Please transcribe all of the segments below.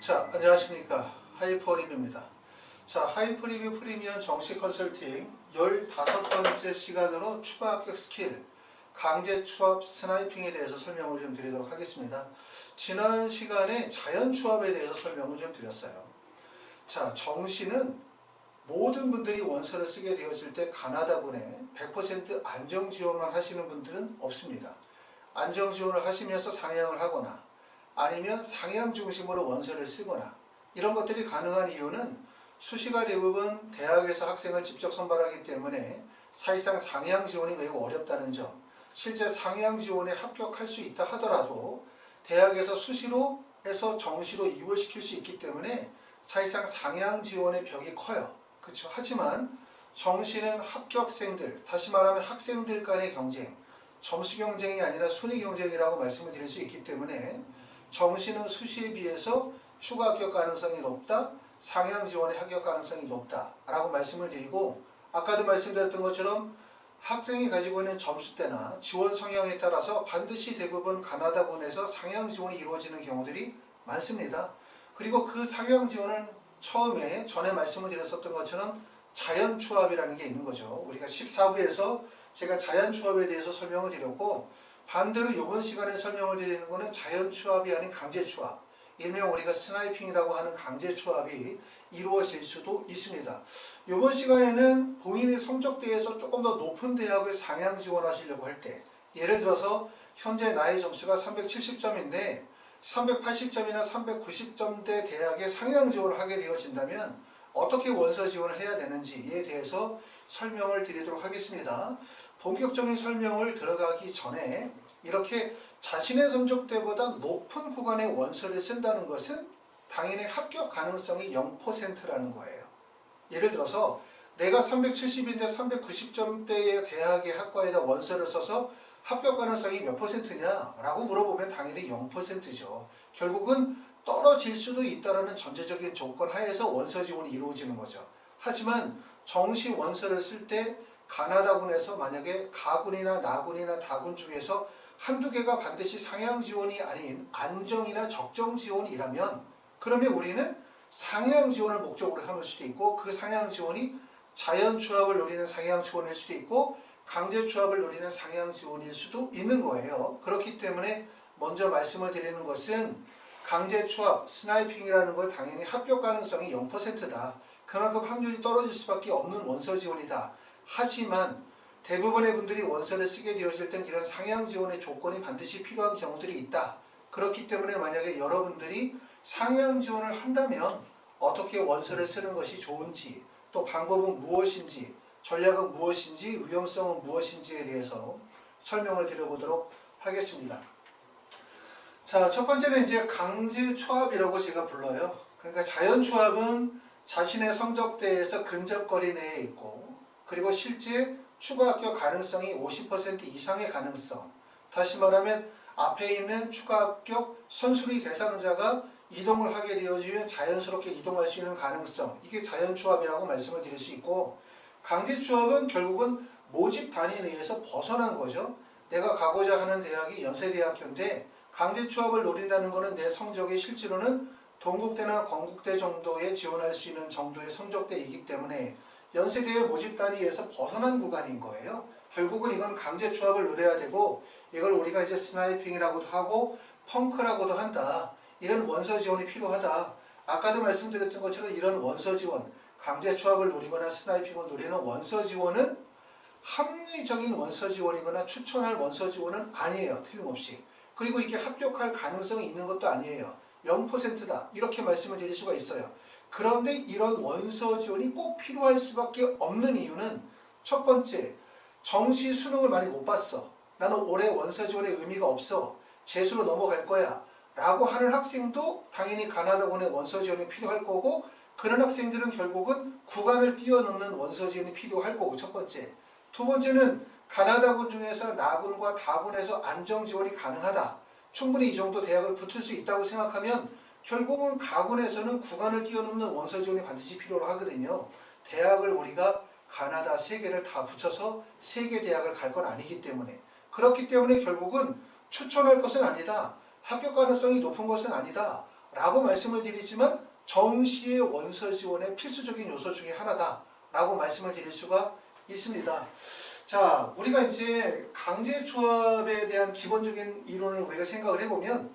자, 안녕하십니까. 하이퍼리뷰입니다. 자, 하이퍼리뷰 프리미엄 정식 컨설팅 15번째 시간으로 추가 합격 스킬, 강제 추합 스나이핑에 대해서 설명을 좀 드리도록 하겠습니다. 지난 시간에 자연 추합에 대해서 설명을 좀 드렸어요. 자, 정시는 모든 분들이 원서를 쓰게 되어질 때 가나다군에 100% 안정 지원만 하시는 분들은 없습니다. 안정 지원을 하시면서 상향을 하거나 아니면 상향 중심으로 원서를 쓰거나 이런 것들이 가능한 이유는 수시가 대부분 대학에서 학생을 직접 선발하기 때문에 사실상 상향 지원이 매우 어렵다는 점, 실제 상향 지원에 합격할 수 있다 하더라도 대학에서 수시로 해서 정시로 이월시킬 수 있기 때문에 사실상 상향 지원의 벽이 커요. 그렇죠? 하지만 정시는 합격생들, 다시 말하면 학생들 간의 경쟁, 점수 경쟁이 아니라 순위 경쟁이라고 말씀을 드릴 수 있기 때문에 정시는 수시에 비해서 추가 합격 가능성이 높다, 상향 지원의 합격 가능성이 높다라고 말씀을 드리고, 아까도 말씀드렸던 것처럼 학생이 가지고 있는 점수대나 지원 성향에 따라서 반드시 대부분 가나다군에서 상향 지원이 이루어지는 경우들이 많습니다. 그리고 그 상향 지원은 처음에 전에 말씀을 드렸었던 것처럼 자연 추합이라는 게 있는 거죠. 우리가 14부에서 제가 자연 추합에 대해서 설명을 드렸고, 반대로 이번 시간에 설명을 드리는 것은 자연 추합이 아닌 강제 추합, 일명 우리가 스나이핑이라고 하는 강제 추합이 이루어질 수도 있습니다. 이번 시간에는 본인의 성적대에서 조금 더 높은 대학을 상향 지원하시려고 할 때, 예를 들어서 현재 나의 점수가 370점인데 380점이나 390점대 대학에 상향 지원을 하게 되어진다면 어떻게 원서 지원을 해야 되는지에 대해서 설명을 드리도록 하겠습니다. 본격적인 설명을 들어가기 전에 이렇게 자신의 성적대보다 높은 구간의 원서를 쓴다는 것은 당연히 합격 가능성이 0%라는 거예요. 예를 들어서 내가 370인데 390점대의 대학의 학과에다 원서를 써서 합격 가능성이 몇 %냐라고 물어보면 당연히 0%죠. 결국은 떨어질 수도 있다는 전제적인 조건 하에서 원서 지원이 이루어지는 거죠. 하지만 정시 원서를 쓸 때 가나다군에서 만약에 가군이나 나군이나 다군 중에서 한두 개가 반드시 상향 지원이 아닌 안정이나 적정 지원이라면 그러면 우리는 상향 지원을 목적으로 삼을 수도 있고, 그 상향 지원이 자연 추합을 노리는 상향 지원일 수도 있고 강제 추합을 노리는 상향 지원일 수도 있는 거예요. 그렇기 때문에 먼저 말씀을 드리는 것은 강제 추합, 스나이핑이라는 건 당연히 합격 가능성이 0%다. 그만큼 확률이 떨어질 수밖에 없는 원서 지원이다. 하지만 대부분의 분들이 원서를 쓰게 되어질 땐 이런 상향 지원의 조건이 반드시 필요한 경우들이 있다. 그렇기 때문에 만약에 여러분들이 상향 지원을 한다면 어떻게 원서를 쓰는 것이 좋은지, 또 방법은 무엇인지, 전략은 무엇인지, 위험성은 무엇인지에 대해서 설명을 드려보도록 하겠습니다. 자, 첫 번째는 이제 강제 추합이라고 제가 불러요. 그러니까 자연 추합은 자신의 성적대에서 근접거리 내에 있고, 그리고 실제 추가 합격 가능성이 50% 이상의 가능성. 다시 말하면 앞에 있는 추가 합격 선순위 대상자가 이동을 하게 되어지면 자연스럽게 이동할 수 있는 가능성. 이게 자연 추합이라고 말씀을 드릴 수 있고, 강제 추합은 결국은 모집 단위 내에서 벗어난 거죠. 내가 가고자 하는 대학이 연세대학교인데 강제 추합을 노린다는 것은 내 성적이 실제로는 동국대나 건국대 정도에 지원할 수 있는 정도의 성적대이기 때문에 연세대의 모집 단위에서 벗어난 구간인 거예요. 결국은 이건 강제 추합을 노려야 되고, 이걸 우리가 이제 스나이핑이라고도 하고 펑크라고도 한다. 이런 원서 지원이 필요하다. 아까도 말씀드렸던 것처럼 이런 원서 지원, 강제 추합을 노리거나 스나이핑을 노리는 원서 지원은 합리적인 원서 지원이거나 추천할 원서 지원은 아니에요. 틀림없이. 그리고 이게 합격할 가능성이 있는 것도 아니에요. 0%다. 이렇게 말씀을 드릴 수가 있어요. 그런데 이런 원서 지원이 꼭 필요할 수밖에 없는 이유는 첫 번째, 정시 수능을 많이 못 봤어. 나는 올해 원서 지원의 의미가 없어. 재수로 넘어갈 거야. 라고 하는 학생도 당연히 가나다군의 원서 지원이 필요할 거고, 그런 학생들은 결국은 구간을 뛰어넘는 원서 지원이 필요할 거고, 첫 번째. 두 번째는 가나다군 중에서 나군과 다군에서 안정 지원이 가능하다. 충분히 이 정도 대학을 붙을 수 있다고 생각하면 결국은 가군에서는 구간을 뛰어넘는 원서 지원이 반드시 필요로 하거든요. 대학을 우리가 가나다 3개를 다 붙여서 3개 대학을 갈 건 아니기 때문에, 그렇기 때문에 결국은 추천할 것은 아니다. 합격 가능성이 높은 것은 아니다. 라고 말씀을 드리지만 정시의 원서 지원의 필수적인 요소 중에 하나다 라고 말씀을 드릴 수가 있습니다. 자, 우리가 이제 강제 추합에 대한 기본적인 이론을 우리가 생각을 해보면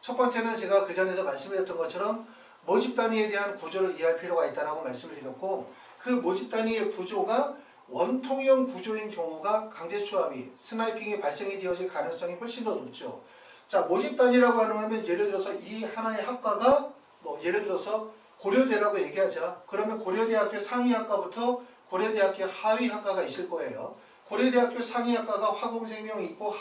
첫 번째는 제가 그 전에도 말씀드렸던 것처럼 모집 단위에 대한 구조를 이해할 필요가 있다고 말씀을 드렸고, 그 모집 단위의 구조가 원통형 구조인 경우가 강제 추합이 스나이핑이 발생이 되어질 가능성이 훨씬 더 높죠. 자, 모집 단위라고 하면 예를 들어서 이 하나의 학과가 예를 들어서 고려대라고 얘기하자. 그러면 고려대학교 상위학과부터 고려대학교 하위학과가 있을 거예요. 고려대학교 상위학과가 화공생명이 있고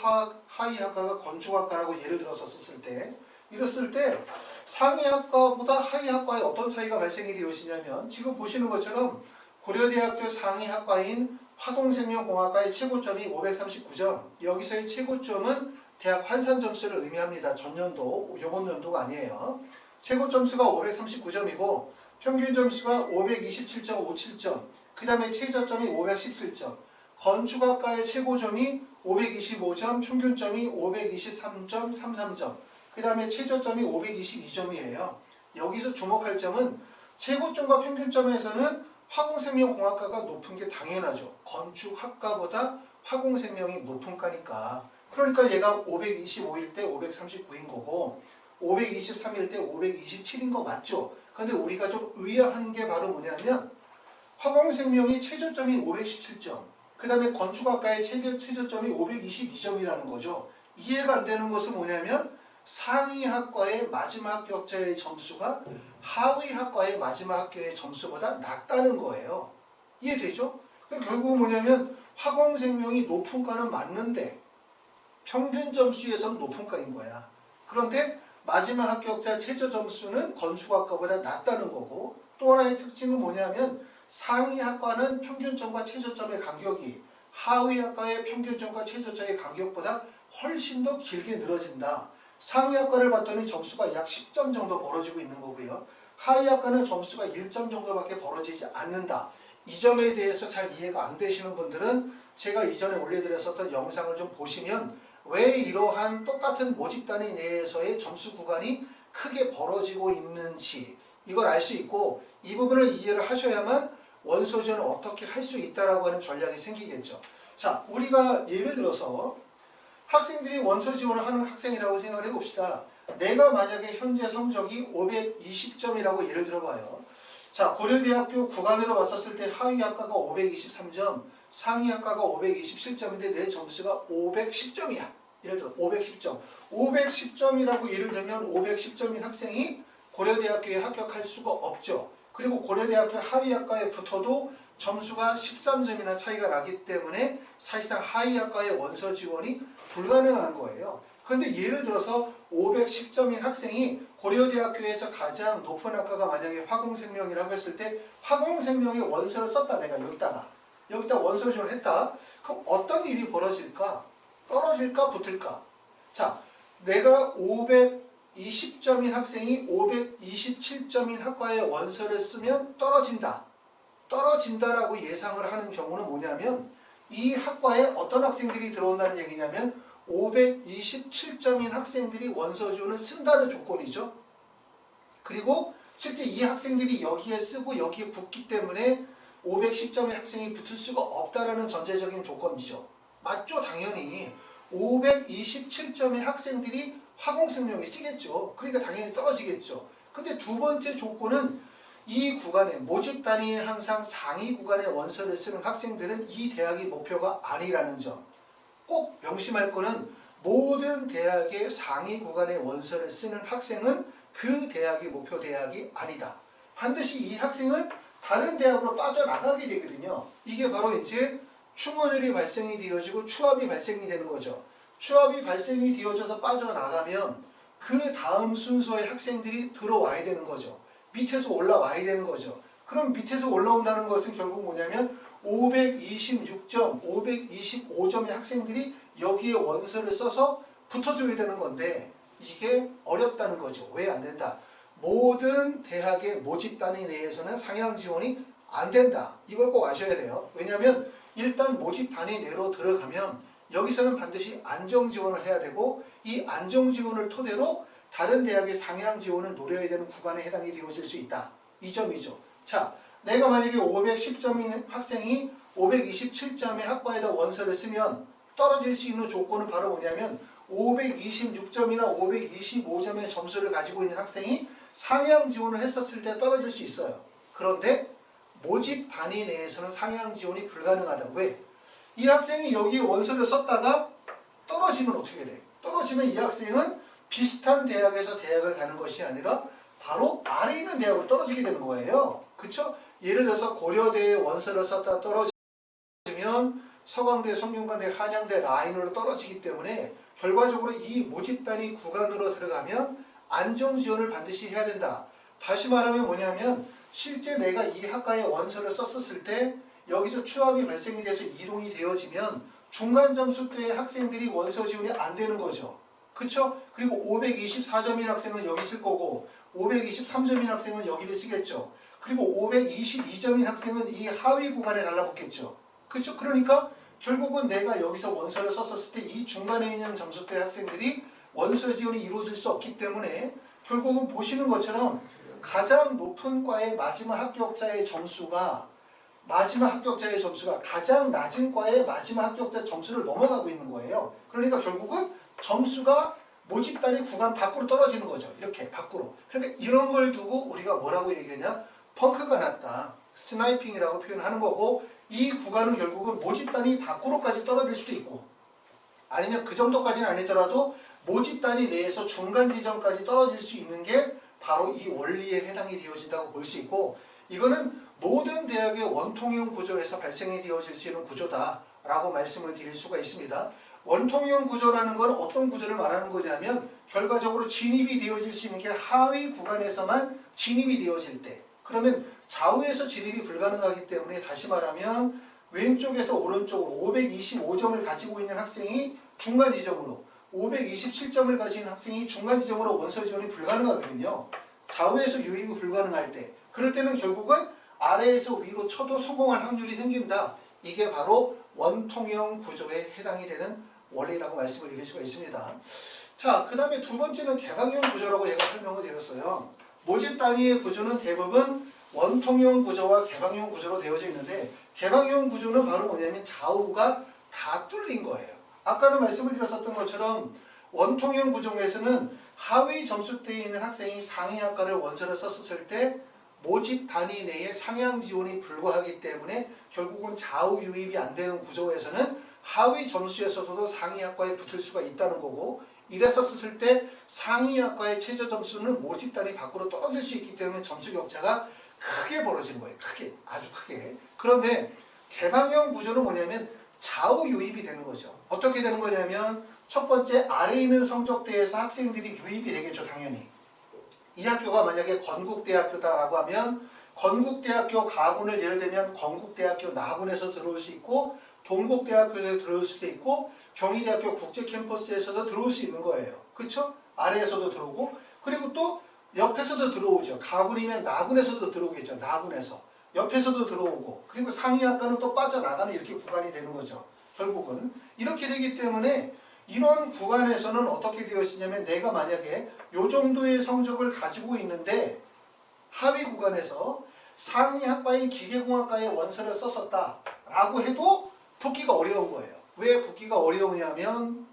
하위학과가 건축학과라고 예를 들어서 썼을 때, 이랬을 때 상위학과보다 하위학과에 어떤 차이가 발생이 되어지냐면, 지금 보시는 것처럼 고려대학교 상위학과인 화공생명공학과의 최고점이 539점, 여기서의 최고점은 대학 환산 점수를 의미합니다. 전년도, 이번 연도가 아니에요. 최고 점수가 539점이고 평균 점수가 527.57점, 그 다음에 최저점이 517점, 건축학과의 최고점이 525점, 평균점이 523.33점, 그 다음에 최저점이 522점이에요. 여기서 주목할 점은 최고점과 평균점에서는 화공생명공학과가 높은 게 당연하죠. 건축학과보다 화공생명이 높은 과니까. 그러니까 얘가 525일 때 539인 거고 523일 때 527인 거 맞죠? 근데 우리가 좀 의아한 게 바로 뭐냐면 화공생명이 최저점이 517점, 그 다음에 건축학과의 최저점이 522점이라는 거죠. 이해가 안 되는 것은 뭐냐면 상위학과의 마지막 합격자의 점수가 하위학과의 마지막 합격의 점수보다 낮다는 거예요. 이해되죠? 그럼 결국은 뭐냐면 화공생명이 높은 과는 맞는데 평균 점수에서는 높은 과인 거야. 그런데 마지막 합격자 최저 점수는 건축학과보다 낮다는 거고, 또 하나의 특징은 뭐냐면 상위학과는 평균점과 최저점의 간격이 하위학과의 평균점과 최저점의 간격보다 훨씬 더 길게 늘어진다. 상위학과를 봤더니 점수가 약 10점 정도 벌어지고 있는 거고요. 하위학과는 점수가 1점 정도밖에 벌어지지 않는다. 이 점에 대해서 잘 이해가 안 되시는 분들은 제가 이전에 올려드렸었던 영상을 좀 보시면 왜 이러한 똑같은 모집 단위 내에서의 점수 구간이 크게 벌어지고 있는지 이걸 알 수 있고, 이 부분을 이해를 하셔야만 원서 지원을 어떻게 할 수 있다라고 하는 전략이 생기겠죠. 자, 우리가 예를 들어서 학생들이 원서 지원을 하는 학생이라고 생각을 해봅시다. 내가 만약에 현재 성적이 520점이라고 예를 들어봐요. 자, 고려대학교 구간으로 봤었을 때 하위학과가 523점, 상위학과가 527점인데 내 점수가 510점이야. 예를 들어 510점. 510점이라고 예를 들면 510점인 학생이 고려대학교에 합격할 수가 없죠. 그리고 고려대학교 하위학과에 붙어도 점수가 13점이나 차이가 나기 때문에 사실상 하위학과의 원서 지원이 불가능한 거예요. 그런데 예를 들어서 510점인 학생이 고려대학교에서 가장 높은 학과가 만약에 화공생명이라고 했을 때 화공생명의 원서를 썼다. 내가 여기다 원서 지원을 했다. 그럼 어떤 일이 벌어질까? 떨어질까? 붙을까? 자, 내가 520점인 학생이 527점인 학과에 원서를 쓰면 떨어진다라고 예상을 하는 경우는 뭐냐면 이 학과에 어떤 학생들이 들어온다는 얘기냐면 527점인 학생들이 원서 지원을 쓴다는 조건이죠. 그리고 실제 이 학생들이 여기에 쓰고 여기에 붙기 때문에 510점의 학생이 붙을 수가 없다라는 전제적인 조건이죠. 맞죠? 당연히 527점의 학생들이 화공생명에 쓰겠죠. 그러니까 당연히 떨어지겠죠. 근데 두 번째 조건은 이 구간에 모집 단위에 항상 상위 구간에 원서를 쓰는 학생들은 이 대학이 목표가 아니라는 점. 꼭 명심할 거는 모든 대학의 상위 구간에 원서를 쓰는 학생은 그 대학이 목표 대학이 아니다. 반드시 이 학생은 다른 대학으로 빠져나가게 되거든요. 이게 바로 이제 충원율이 발생이 되어지고 추합이 발생이 되는 거죠. 추합이 발생이 되어져서 빠져나가면 그 다음 순서의 학생들이 들어와야 되는 거죠. 밑에서 올라와야 되는 거죠. 그럼 밑에서 올라온다는 것은 결국 뭐냐면 526점, 525점의 학생들이 여기에 원서를 써서 붙어줘야 되는 건데 이게 어렵다는 거죠. 왜 안 된다? 모든 대학의 모집 단위 내에서는 상향 지원이 안 된다. 이걸 꼭 아셔야 돼요. 왜냐하면 일단 모집 단위 내로 들어가면 여기서는 반드시 안정 지원을 해야 되고 이 안정 지원을 토대로 다른 대학의 상향 지원을 노려야 되는 구간에 해당이 되어질 수 있다. 이 점이죠. 자, 내가 만약에 510점인 학생이 527점의 학과에다 원서를 쓰면 떨어질 수 있는 조건은 바로 뭐냐면 526점이나 525점의 점수를 가지고 있는 학생이 상향 지원을 했었을 때 떨어질 수 있어요. 그런데 모집 단위 내에서는 상향 지원이 불가능하다. 왜? 이 학생이 여기 원서를 썼다가 떨어지면 어떻게 돼? 떨어지면 이 학생은 비슷한 대학에서 대학을 가는 것이 아니라 바로 아래 있는 대학으로 떨어지게 되는 거예요. 그쵸? 예를 들어서 고려대에 원서를 썼다 떨어지면 서강대, 성균관대, 한양대 라인으로 떨어지기 때문에 결과적으로 이 모집단위 구간으로 들어가면 안정지원을 반드시 해야 된다. 다시 말하면 뭐냐면 실제 내가 이 학과에 원서를 썼을 때 여기서 추합이 발생이 돼서 이동이 되어지면 중간 점수 때 학생들이 원서 지원이 안 되는 거죠. 그쵸? 그리고 524점인 학생은 여기 쓸 거고 523점인 학생은 여기를 쓰겠죠. 그리고 522점인 학생은 이 하위 구간에 달라붙겠죠. 그쵸? 그러니까 결국은 내가 여기서 원서를 썼을 때 이 중간에 있는 점수대 학생들이 원서 지원이 이루어질 수 없기 때문에 결국은 보시는 것처럼 가장 높은 과의 마지막 합격자의 점수가 가장 낮은 과의 마지막 합격자 점수를 넘어가고 있는 거예요. 그러니까 결국은 점수가 모집단위 구간 밖으로 떨어지는 거죠. 이렇게 밖으로. 그러니까 이런 걸 두고 우리가 뭐라고 얘기하냐? 펑크가 났다. 스나이핑이라고 표현하는 거고 이 구간은 결국은 모집단위 밖으로까지 떨어질 수도 있고 아니면 그 정도까지는 아니더라도 모집단위 내에서 중간 지점까지 떨어질 수 있는 게 바로 이 원리에 해당이 되어진다고 볼 수 있고 이거는 모든 대학의 원통형 구조에서 발생이 되어질 수 있는 구조다라고 말씀을 드릴 수가 있습니다. 원통형 구조라는 건 어떤 구조를 말하는 거냐면 결과적으로 진입이 되어질 수 있는 게 하위 구간에서만 진입이 되어질 때 그러면 좌우에서 진입이 불가능하기 때문에 다시 말하면 왼쪽에서 오른쪽으로 525점을 가지고 있는 학생이 중간 지점으로 527점을 가진 학생이 중간 지점으로 원서 지원이 불가능하거든요. 좌우에서 유입이 불가능할 때 그럴 때는 결국은 아래에서 위로 쳐도 성공할 확률이 생긴다. 이게 바로 원통형 구조에 해당이 되는 원리라고 말씀을 드릴 수가 있습니다. 자, 그 다음에 두 번째는 개방형 구조라고 제가 설명을 드렸어요. 모집 단위의 구조는 대부분 원통형 구조와 개방형 구조로 되어져 있는데 개방형 구조는 바로 뭐냐면 좌우가 다 뚫린 거예요. 아까는 말씀을 드렸었던 것처럼 원통형 구조에서는 하위 점수대에 있는 학생이 상위 학과를 원서를 썼을 때 모집 단위 내에 상향 지원이 불가하기 때문에 결국은 좌우 유입이 안 되는 구조에서는 하위 점수에서도 상위 학과에 붙을 수가 있다는 거고 이랬었을 때 상위 학과의 최저 점수는 모집 단위 밖으로 떨어질 수 있기 때문에 점수 격차가 크게 벌어지는 거예요. 크게, 아주 크게. 그런데 개방형 구조는 뭐냐면 좌우 유입이 되는 거죠. 어떻게 되는 거냐면 첫 번째 아래에 있는 성적대에서 학생들이 유입이 되겠죠. 당연히. 이 학교가 만약에 건국대학교다라고 하면 건국대학교 가군을 예를 들면 건국대학교 나군에서 들어올 수 있고 동국대학교에서 들어올 수도 있고 경희대학교 국제캠퍼스에서도 들어올 수 있는 거예요. 그렇죠? 아래에서도 들어오고 그리고 또 옆에서도 들어오죠. 가군이면 나군에서도 들어오겠죠. 나군에서. 옆에서도 들어오고 그리고 상위 학과는 또 빠져나가는 이렇게 구간이 되는 거죠. 결국은 이렇게 되기 때문에 이런 구간에서는 어떻게 되어지냐면 내가 만약에 이 정도의 성적을 가지고 있는데 하위 구간에서 상위 학과인 기계공학과에 원서를 썼었다라고 해도 붙기가 어려운 거예요. 왜 붙기가 어려우냐면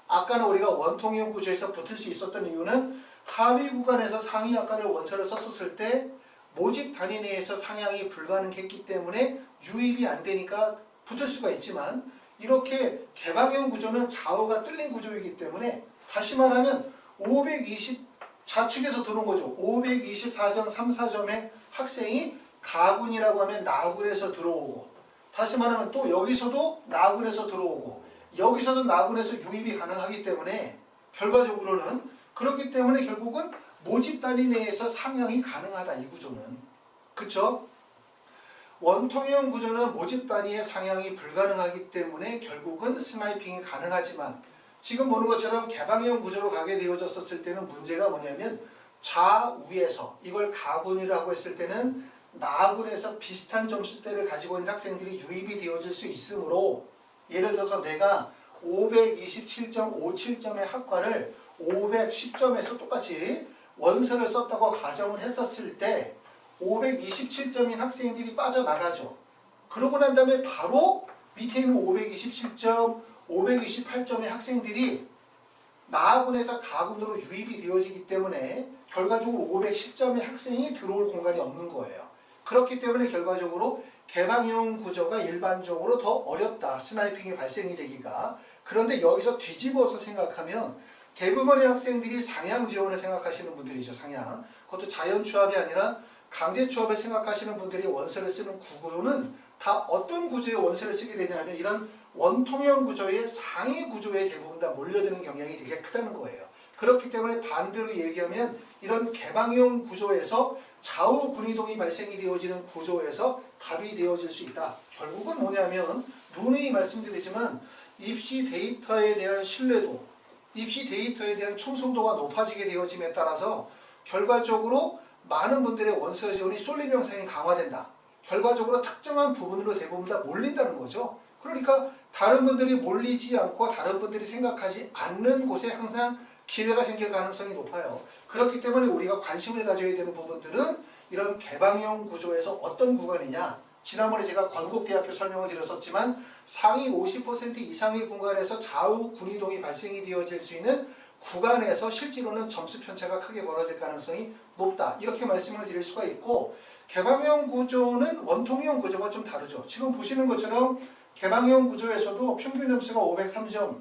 아까는 우리가 원통형 구조에서 붙을 수 있었던 이유는 하위 구간에서 상위 학과를 원서를 썼었을 때 모집 단위 내에서 상향이 불가능했기 때문에 유입이 안 되니까 붙을 수가 있지만 이렇게 개방형 구조는 좌우가 뚫린 구조이기 때문에 다시 말하면 520 좌측에서 들어온 거죠. 524점, 34점의 학생이 가군이라고 하면 나군에서 들어오고 다시 말하면 또 여기서도 나군에서 들어오고 여기서도 나군에서 유입이 가능하기 때문에 결과적으로는 그렇기 때문에 결국은 모집 단위 내에서 상향이 가능하다. 이 구조는. 그쵸? 원통형 구조는 모집 단위의 상향이 불가능하기 때문에 결국은 스나이핑이 가능하지만 지금 보는 것처럼 개방형 구조로 가게 되어졌을 때는 문제가 뭐냐면 좌우에서 이걸 가군이라고 했을 때는 나군에서 비슷한 점수대를 가지고 있는 학생들이 유입이 되어질 수 있으므로 예를 들어서 내가 527.57점의 학과를 510점에서 똑같이 원서를 썼다고 가정을 했었을 때 527점인 학생들이 빠져나가죠. 그러고 난 다음에 바로 밑에 있는 527점, 528점의 학생들이 나학원에서 가군으로 유입이 되어지기 때문에 결과적으로 510점의 학생이 들어올 공간이 없는 거예요. 그렇기 때문에 결과적으로 개방형 구조가 일반적으로 더 어렵다. 스나이핑이 발생이 되기가. 그런데 여기서 뒤집어서 생각하면 대부분의 학생들이 상향 지원을 생각하시는 분들이죠. 상향. 그것도 자연 취업이 아니라 강제 취업을 생각하시는 분들이 원서를 쓰는 구조는 다 어떤 구조의 원서를 쓰게 되냐면 이런 원통형 구조의 상위 구조에 대부분 다 몰려드는 경향이 되게 크다는 거예요. 그렇기 때문에 반대로 얘기하면 이런 개방형 구조에서 좌우 군이동이 발생이 되어지는 구조에서 답이 되어질 수 있다. 결국은 뭐냐면 누누이 말씀드리지만 입시 데이터에 대한 신뢰도, 입시 데이터에 대한 충성도가 높아지게 되어짐에 따라서 결과적으로 많은 분들의 원서 지원이 쏠림 현상이 강화된다. 결과적으로 특정한 부분으로 대부분 다 몰린다는 거죠. 그러니까 다른 분들이 몰리지 않고 다른 분들이 생각하지 않는 곳에 항상 기회가 생길 가능성이 높아요. 그렇기 때문에 우리가 관심을 가져야 되는 부분들은 이런 개방형 구조에서 어떤 구간이냐. 지난번에 제가 건국대학교 설명을 드렸었지만 상위 50% 이상의 구간에서 좌우 군이동이 발생이 되어질 수 있는 구간에서 실제로는 점수 편차가 크게 벌어질 가능성이 높다. 이렇게 말씀을 드릴 수가 있고 개방형 구조는 원통형 구조가 좀 다르죠. 지금 보시는 것처럼 개방형 구조에서도 평균 점수가 503점,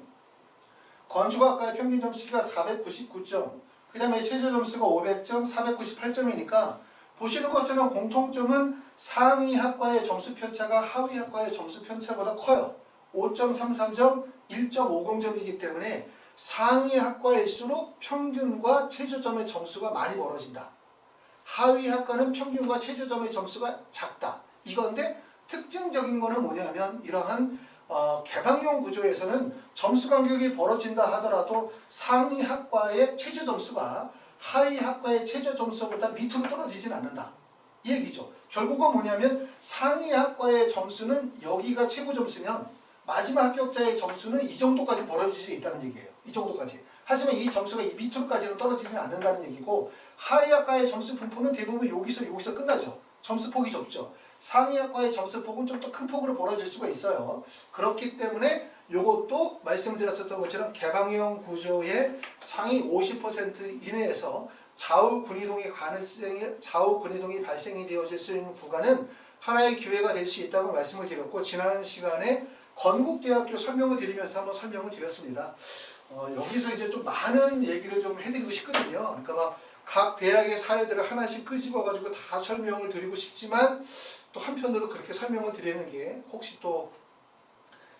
건축학과의 평균 점수가 499점, 그 다음에 최저 점수가 500점, 498점이니까 보시는 것처럼 공통점은 상위 학과의 점수 편차가 하위 학과의 점수 편차보다 커요. 5.33점, 1.50점이기 때문에 상위 학과일수록 평균과 최저점의 점수가 많이 벌어진다. 하위 학과는 평균과 최저점의 점수가 작다. 이건데 특징적인 거는 뭐냐면 이러한 개방형 구조에서는 점수 간격이 벌어진다 하더라도 상위 학과의 최저 점수가 하위 학과의 최저 점수보다 밑으로 떨어지진 않는다. 이 얘기죠. 결국은 뭐냐면 상위 학과의 점수는 여기가 최고 점수면 마지막 합격자의 점수는 이 정도까지 벌어질 수 있다는 얘기예요. 이 정도까지. 하지만 이 점수가 이 밑으로까지는 떨어지진 않는다는 얘기고 하위 학과의 점수 분포는 대부분 여기서 끝나죠. 점수폭이 좁죠. 상위 학과의 점수폭은 좀 더 큰 폭으로 벌어질 수가 있어요. 그렇기 때문에 이것도 말씀드렸었던 것처럼 개방형 구조의 상위 50% 이내에서 좌우 군이동이 발생이 되어질 수 있는 구간은 하나의 기회가 될 수 있다고 말씀을 드렸고 지난 시간에 건국대학교 설명을 드리면서 한번 설명을 드렸습니다. 여기서 이제 좀 많은 얘기를 좀 해드리고 싶거든요. 그러니까 막 각 대학의 사례들을 하나씩 끄집어가지고 다 설명을 드리고 싶지만 또 한편으로 그렇게 설명을 드리는 게 혹시 또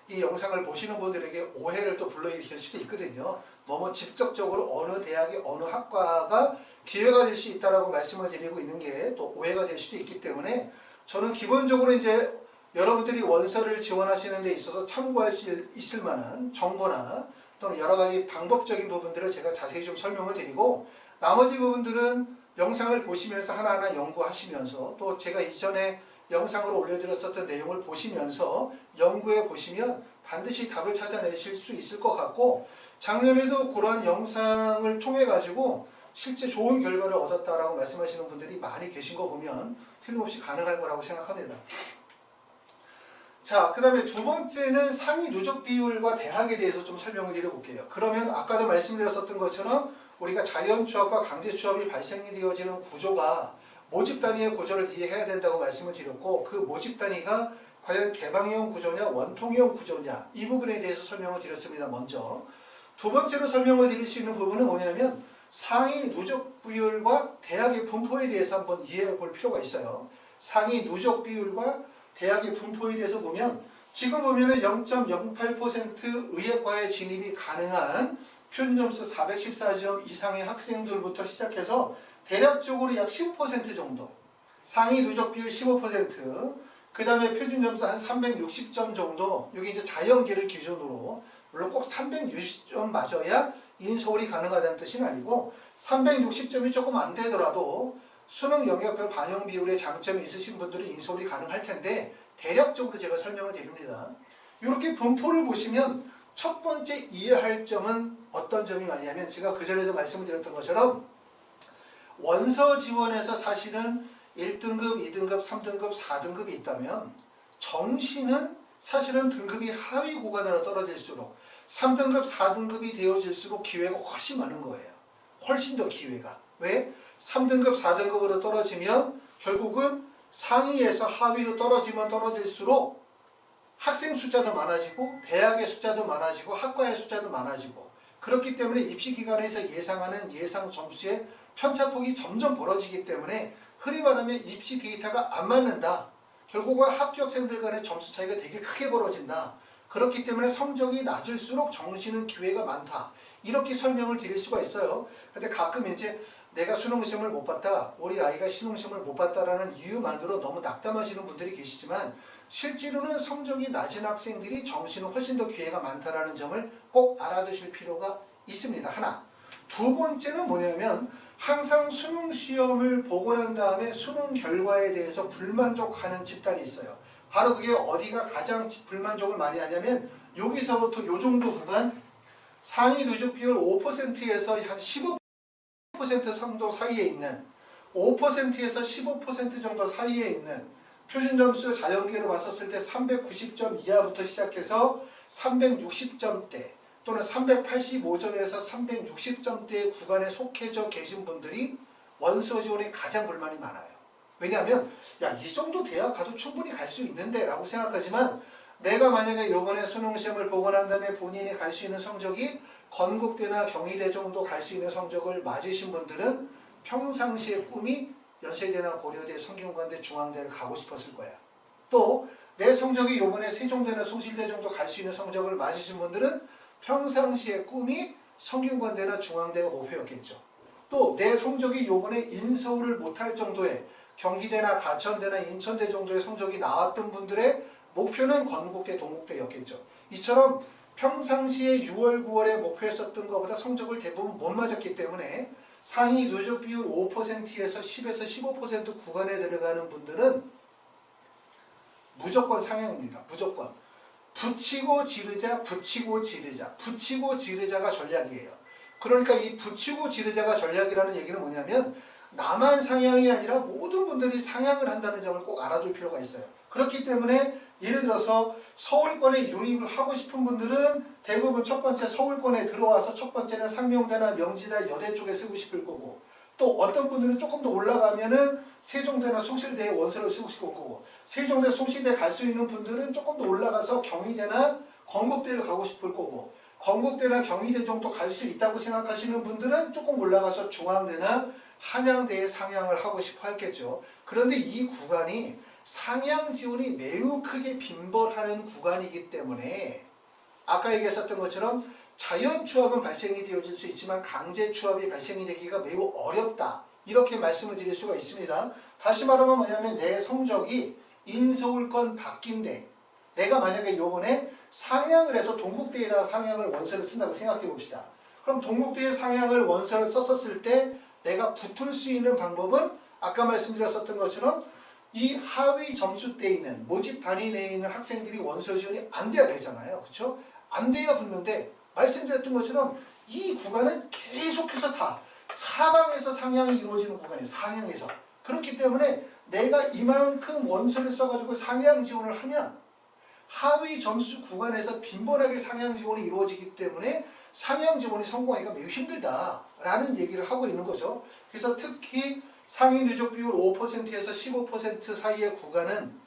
이 영상을 보시는 분들에게 오해를 또 불러일으킬 수도 있거든요. 너무 직접적으로 어느 대학의 어느 학과가 기회가 될 수 있다라고 말씀을 드리고 있는 게 또 오해가 될 수도 있기 때문에 저는 기본적으로 이제 여러분들이 원서를 지원하시는 데 있어서 참고할 수 있을 만한 정보나 또는 여러 가지 방법적인 부분들을 제가 자세히 좀 설명을 드리고 나머지 부분들은 영상을 보시면서 하나하나 연구하시면서 또 제가 이전에 영상으로 올려드렸었던 내용을 보시면서 연구해 보시면 반드시 답을 찾아내실 수 있을 것 같고 작년에도 그러한 영상을 통해 가지고 실제 좋은 결과를 얻었다라고 말씀하시는 분들이 많이 계신 거 보면 틀림없이 가능할 거라고 생각합니다. 자, 그 다음에 두 번째는 상위 누적 비율과 대학에 대해서 좀 설명을 드려볼게요. 그러면 아까도 말씀드렸었던 것처럼 우리가 자연 취업과 강제 취업이 발생이 되어지는 구조가 모집 단위의 구조를 이해해야 된다고 말씀을 드렸고 그 모집 단위가 과연 개방형 구조냐 원통형 구조냐 이 부분에 대해서 설명을 드렸습니다. 먼저 두 번째로 설명을 드릴 수 있는 부분은 뭐냐면 상위 누적 비율과 대학의 분포에 대해서 한번 이해해 볼 필요가 있어요. 상위 누적 비율과 대학의 분포에 대해서 보면 지금 보면은 0.08% 의예과에 진입이 가능한 표준 점수 414점 이상의 학생들부터 시작해서 대략적으로 약 15% 정도, 상위 누적 비율 15%, 그 다음에 표준 점수 한 360점 정도, 여기 이제 자연계를 기준으로, 물론 꼭 360점 맞아야 인서울이 가능하다는 뜻은 아니고, 360점이 조금 안 되더라도 수능 영역별 반영 비율에 장점이 있으신 분들은 인서울이 가능할 텐데, 대략적으로 제가 설명을 드립니다. 이렇게 분포를 보시면 첫 번째 이해할 점은 어떤 점이 많냐면 제가 그전에도 말씀을 드렸던 것처럼 원서 지원에서 사실은 1등급, 2등급, 3등급, 4등급이 있다면 정시는 사실은 등급이 하위 구간으로 떨어질수록 3등급, 4등급이 되어질수록 기회가 훨씬 많은 거예요. 훨씬 더 기회가. 왜? 3등급, 4등급으로 떨어지면 결국은 상위에서 하위로 떨어지면 떨어질수록 학생 숫자도 많아지고 대학의 숫자도 많아지고 학과의 숫자도 많아지고 그렇기 때문에 입시기관에서 예상하는 예상 점수의 편차폭이 점점 벌어지기 때문에 흔히 말하면 입시 데이터가 안 맞는다. 결국은 합격생들 간의 점수 차이가 되게 크게 벌어진다. 그렇기 때문에 성적이 낮을수록 정시는 기회가 많다. 이렇게 설명을 드릴 수가 있어요. 근데 가끔 이제 내가 수능시험을 못 봤다, 우리 아이가 신흥시험을 못 봤다라는 이유만으로 너무 낙담하시는 분들이 계시지만 실제로는 성적이 낮은 학생들이 정시는 훨씬 더 기회가 많다라는 점을 꼭 알아두실 필요가 있습니다. 하나. 두 번째는 뭐냐면 항상 수능시험을 보고 난 다음에 수능 결과에 대해서 불만족하는 집단이 있어요. 바로 그게 어디가 가장 불만족을 많이 하냐면 여기서부터 요 정도 구간 상위 누적 비율 5%에서 한 15% 정도 사이에 있는 5%에서 15% 정도 사이에 있는 표준점수 자연계로 봤었을 때 390점 이하부터 시작해서 360점대 또는 385점에서 360점대 구간에 속해져 계신 분들이 원서 지원에 가장 불만이 많아요. 왜냐하면 이 정도 대학 가도 충분히 갈 수 있는데 라고 생각하지만 내가 만약에 이번에 수능시험을 보고 난 다음에 본인이 갈 수 있는 성적이 건국대나 경희대 정도 갈 수 있는 성적을 맞으신 분들은 평상시의 꿈이 연세대나 고려대, 성균관대, 중앙대를 가고 싶었을 거야. 또 내 성적이 이번에 세종대나 숭실대 정도 갈 수 있는 성적을 맞으신 분들은 평상시의 꿈이 성균관대나 중앙대가 목표였겠죠. 또 내 성적이 이번에 인서울을 못할 정도의 경희대나 가천대나 인천대 정도의 성적이 나왔던 분들의 목표는 건국대, 동국대였겠죠. 이처럼 평상시에 6월, 9월에 목표했었던 것보다 성적을 대부분 못 맞았기 때문에 상위 누적 비율 5%에서 10에서 15% 구간에 들어가는 분들은 무조건 상향입니다. 무조건. 붙이고 지르자, 붙이고 지르자. 붙이고 지르자가 전략이에요. 그러니까 이 붙이고 지르자가 전략이라는 얘기는 뭐냐면 나만 상향이 아니라 모든 분들이 상향을 한다는 점을 꼭 알아둘 필요가 있어요. 그렇기 때문에 예를 들어서 서울권에 유입을 하고 싶은 분들은 대부분 첫 번째 서울권에 들어와서 첫 번째는 상명대나 명지대, 여대 쪽에 쓰고 싶을 거고 또 어떤 분들은 조금 더 올라가면은 세종대나 숭실대에 원서를 쓰고 싶을 거고 세종대, 숭실대 갈 수 있는 분들은 조금 더 올라가서 경희대나 건국대를 가고 싶을 거고 건국대나 경희대 정도 갈 수 있다고 생각하시는 분들은 조금 올라가서 중앙대나 한양대에 상향을 하고 싶어 했겠죠. 그런데 이 구간이 상향 지원이 매우 크게 빈번하는 구간이기 때문에 아까 얘기했었던 것처럼 자연 추합은 발생이 되어질 수 있지만 강제 추합이 발생이 되기가 매우 어렵다. 이렇게 말씀을 드릴 수가 있습니다. 다시 말하면 뭐냐면 내 성적이 인서울권 바뀐데 내가 만약에 요번에 상향을 해서 동국대에다 상향을 원서를 쓴다고 생각해 봅시다. 그럼 동국대에 상향을 원서를 썼었을 때 내가 붙을 수 있는 방법은 아까 말씀드렸었던 것처럼 이 하위 점수대에 있는 모집 단위 내에 있는 학생들이 원서 지원이 안 돼야 되잖아요. 그렇죠? 안 돼야 붙는데 말씀드렸던 것처럼 이 구간은 계속해서 다 사방에서 상향이 이루어지는 구간이에요. 상향에서. 그렇기 때문에 내가 이만큼 원서를 써가지고 상향 지원을 하면 하위 점수 구간에서 빈번하게 상향 지원이 이루어지기 때문에 상향 지원이 성공하기가 매우 힘들다라는 얘기를 하고 있는 거죠. 그래서 특히 상위 누적 비율 5%에서 15% 사이의 구간은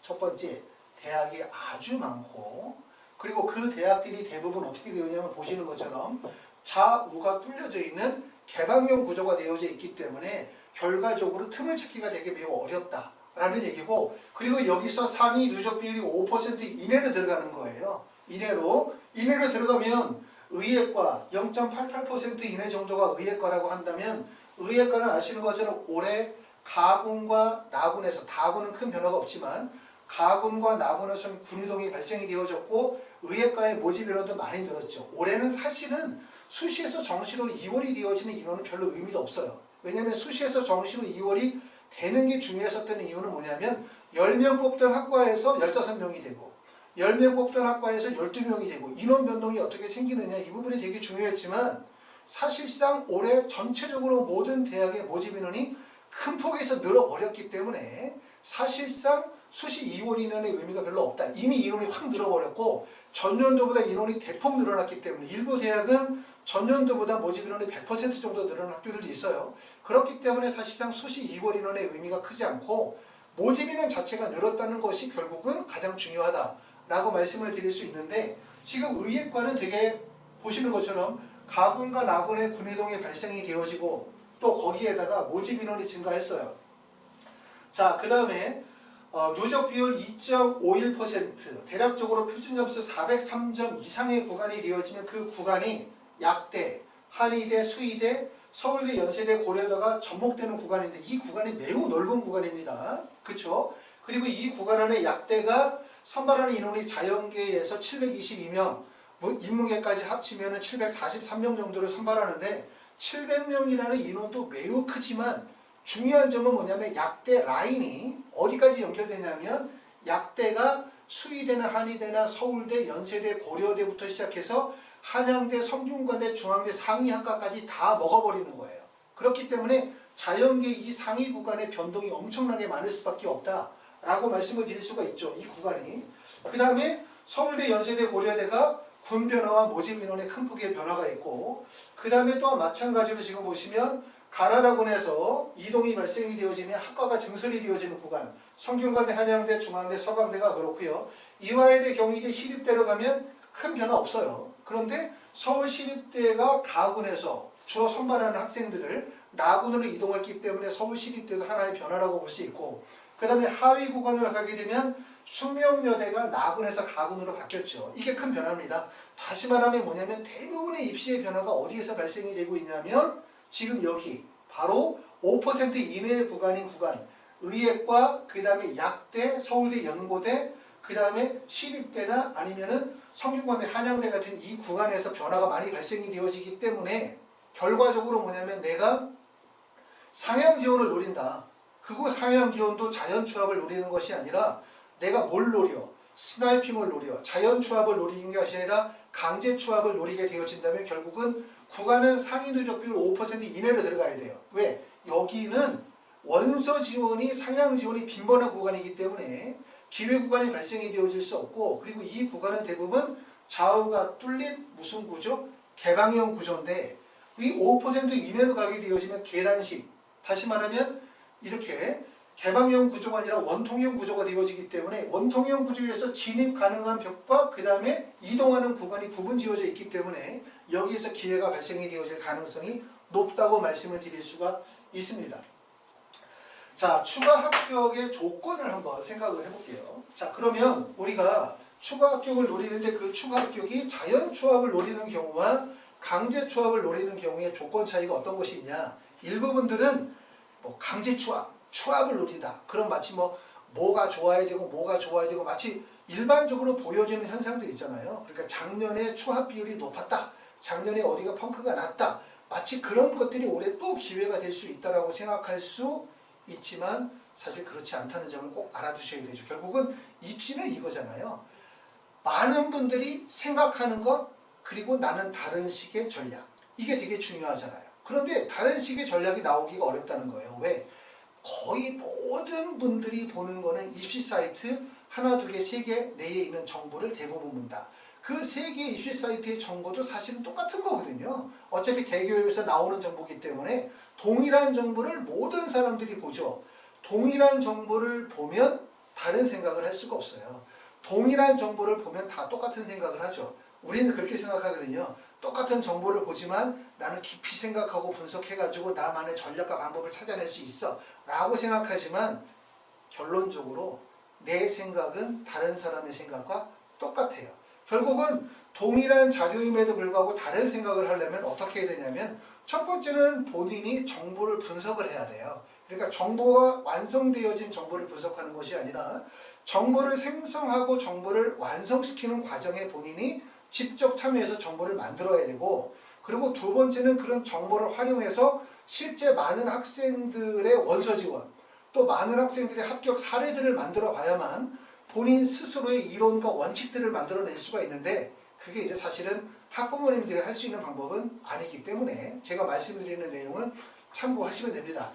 첫 번째 대학이 아주 많고 그리고 그 대학들이 대부분 어떻게 되느냐면 보시는 것처럼 좌우가 뚫려져 있는 개방형 구조가 되어져 있기 때문에 결과적으로 틈을 찾기가 되게 매우 어렵다라는 얘기고 그리고 여기서 상위 누적 비율이 5% 이내로 들어가는 거예요. 이내로 들어가면 의예과 0.88% 이내 정도가 의예과라고 한다면 의예과는 아시는 것처럼 올해 가군과 나군에서 다군은 큰 변화가 없지만 가군과 나군에서는 군이동이 발생이 되어졌고 의예과의 모집 인원도 많이 늘었죠. 올해는 사실은 수시에서 정시로 2월이 되어지는 인원은 별로 의미도 없어요. 왜냐하면 수시에서 정시로 2월이 되는 게 중요했었던 이유는 뭐냐면 10명 뽑던 학과에서 15명이 되고 10명 뽑던 학과에서 12명이 되고 인원 변동이 어떻게 생기느냐 이 부분이 되게 중요했지만 사실상 올해 전체적으로 모든 대학의 모집 인원이 큰 폭에서 늘어버렸기 때문에 사실상 수시 이원 인원의 의미가 별로 없다. 이미 인원이 확 늘어버렸고 전년도보다 인원이 대폭 늘어났기 때문에 일부 대학은 전년도보다 모집 인원이 100% 정도 늘어난 학교들도 있어요. 그렇기 때문에 사실상 수시 이원 인원의 의미가 크지 않고 모집 인원 자체가 늘었다는 것이 결국은 가장 중요하다라고 말씀을 드릴 수 있는데 지금 의예과는 되게 보시는 것처럼 가군과 나군의 군이동이 발생이 되어지고 또 거기에다가 모집 인원이 증가했어요. 자, 그 다음에 누적 비율 2.51% 대략적으로 표준점수 403점 이상의 구간이 되어지면 그 구간이 약대, 한의대, 수의대, 서울대, 연세대, 고려대가 접목되는 구간인데 이 구간이 매우 넓은 구간입니다. 그렇죠? 그리고 이 구간 안에 약대가 선발하는 인원이 자연계에서 722명, 인문계까지 합치면 743명 정도를 선발하는데 700명이라는 인원도 매우 크지만 중요한 점은 뭐냐면 약대 라인이 어디까지 연결되냐면 약대가 수의대나 한의대나 서울대, 연세대, 고려대부터 시작해서 한양대, 성균관대, 중앙대 상위학과까지 다 먹어버리는 거예요. 그렇기 때문에 자연계 이 상위 구간의 변동이 엄청나게 많을 수밖에 없다라고 말씀을 드릴 수가 있죠. 이 구간이. 그 다음에 서울대, 연세대, 고려대가 군 변화와 모집 인원의 큰 폭의 변화가 있고 그 다음에 또한 마찬가지로 지금 보시면 가나다군에서 이동이 발생이 되어지면 학과가 증설이 되어지는 구간 성균관대, 한양대, 중앙대, 서강대가 그렇고요. 이화여대, 경희대, 시립대로 가면 큰 변화 없어요. 그런데 서울시립대가 가군에서 주로 선발하는 학생들을 나군으로 이동했기 때문에 서울시립대도 하나의 변화라고 볼 수 있고 그 다음에 하위 구간으로 가게 되면 숙명여대가 나군에서 가군으로 바뀌었죠. 이게 큰 변화입니다. 다시 말하면 뭐냐면 대부분의 입시의 변화가 어디에서 발생이 되고 있냐면 지금 여기 바로 5% 이내의 구간인 구간 의예과 그 다음에 약대, 서울대, 연고대 그 다음에 시립대나 아니면은 성균관대, 한양대 같은 이 구간에서 변화가 많이 발생이 되어지기 때문에 결과적으로 뭐냐면 내가 상향 지원을 노린다. 그거 상향 지원도 자연 추합을 노리는 것이 아니라 내가 뭘 노려? 스나이핑을 노려. 자연 추합을 노리는 것이 아니라 강제 추합을 노리게 되어진다면 결국은 구간은 상위 누적 비율 5% 이내로 들어가야 돼요. 왜? 여기는 원서 지원이 상향 지원이 빈번한 구간이기 때문에 기회 구간이 발생이 되어질 수 없고 그리고 이 구간은 대부분 좌우가 뚫린 무슨 구조? 개방형 구조인데 이 5% 이내로 가게 되어지면 계단식 다시 말하면 이렇게 개방형 구조가 아니라 원통형 구조가 되어지기 때문에 원통형 구조에서 진입 가능한 벽과 그 다음에 이동하는 구간이 구분 지어져 있기 때문에 여기에서 기회가 발생이 되어질 가능성이 높다고 말씀을 드릴 수가 있습니다. 자, 추가 합격의 조건을 한번 생각을 해볼게요. 자, 그러면 우리가 추가 합격을 노리는데 그 추가 합격이 자연 추합을 노리는 경우와 강제 추합을 노리는 경우에 조건 차이가 어떤 것이 있냐. 일부분들은 뭐 강제 추합을 노린다. 그럼 마치 뭐가 좋아야 되고 뭐가 좋아야 되고 마치 일반적으로 보여지는 현상들 있잖아요. 그러니까 작년에 추합 비율이 높았다. 작년에 어디가 펑크가 났다. 마치 그런 것들이 올해 또 기회가 될 수 있다라고 생각할 수 있지만 사실 그렇지 않다는 점을 꼭 알아두셔야 되죠. 결국은 입시는 이거잖아요. 많은 분들이 생각하는 것 그리고 나는 다른 식의 전략. 이게 되게 중요하잖아요. 그런데 다른 식의 전략이 나오기가 어렵다는 거예요. 왜? 거의 모든 분들이 보는 거는 입시 사이트 하나, 두 개, 세 개 내에 있는 정보를 대부분 본다. 그 세 개의 입시 사이트의 정보도 사실은 똑같은 거거든요. 어차피 대교육에서 나오는 정보이기 때문에 동일한 정보를 모든 사람들이 보죠. 동일한 정보를 보면 다른 생각을 할 수가 없어요. 동일한 정보를 보면 다 똑같은 생각을 하죠. 우리는 그렇게 생각하거든요. 똑같은 정보를 보지만 나는 깊이 생각하고 분석해가지고 나만의 전략과 방법을 찾아낼 수 있어 라고 생각하지만 결론적으로 내 생각은 다른 사람의 생각과 똑같아요. 결국은 동일한 자료임에도 불구하고 다른 생각을 하려면 어떻게 해야 되냐면 첫 번째는 본인이 정보를 분석을 해야 돼요. 그러니까 정보가 완성되어진 정보를 분석하는 것이 아니라 정보를 생성하고 정보를 완성시키는 과정에 본인이 직접 참여해서 정보를 만들어야 되고 그리고 두 번째는 그런 정보를 활용해서 실제 많은 학생들의 원서 지원 또 많은 학생들의 합격 사례들을 만들어 봐야만 본인 스스로의 이론과 원칙들을 만들어낼 수가 있는데 그게 이제 사실은 학부모님들이 할 수 있는 방법은 아니기 때문에 제가 말씀드리는 내용을 참고하시면 됩니다.